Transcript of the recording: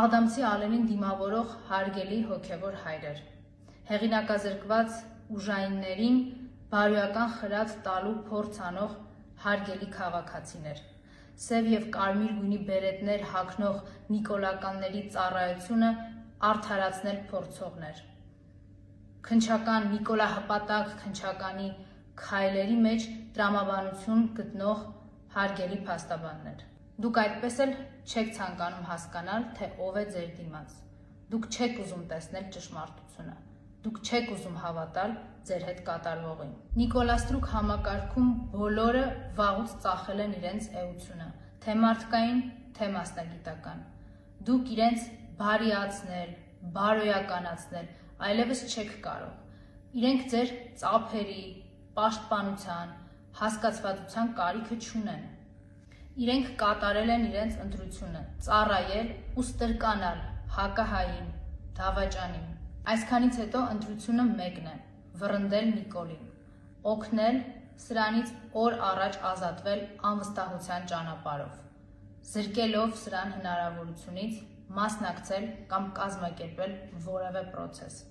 Աղդամցի Ալենին դիմավորող հարգելի հոգևոր հայրեր, հեղինակազրկված ուժայիններին բարոյական խրատ տալու փորձ անող հարգելի քաղաքացիներ, սև և կարմիր գույնի բերետներ հագնող նիկոլականների ծառայությունը արդարացնել փորձողներ, քննչական նիկոլահպատակ քննչականի քայլերի մեջ տրամաբանություն գտնող հարգելի փաստաբաններ։ Դուք այդպես էլ չեք ցանկանում հասկանալ, թե ով է ձեր դիմաց։ Դուք չեք ուզում տեսնել ճշմարտությունը։ Դուք չեք ուզում հավատալ ձեր հետ կատարվողին։ Նիկոլաստրուկ համակարգում բոլորը վաղուց ծախել են իրենց էությունը, թե մարդկային, թե մասնագիտական։ Դուք իրենց բարիացնել, բարոյականացնել այլևս չեք կարող։ Իրենք ձեր ծափերի, պաշտպանության, հասկացվածության կարիքը չունեն։ Իրենք կատարել են իրենց ընտրությունը, ծառայել ու ստրկանալ հակահային, դավաճանին։ Այսքանից հետո ընտրությունը մեկն է՝ վռնդել Նիկոլին, օգնել սրանից օր առաջ ազատվել անվստահության ճանապարհով, զրկելով սրան հնարավորությունից մասնակցել կամ կազմակերպել որևէ պրոցես։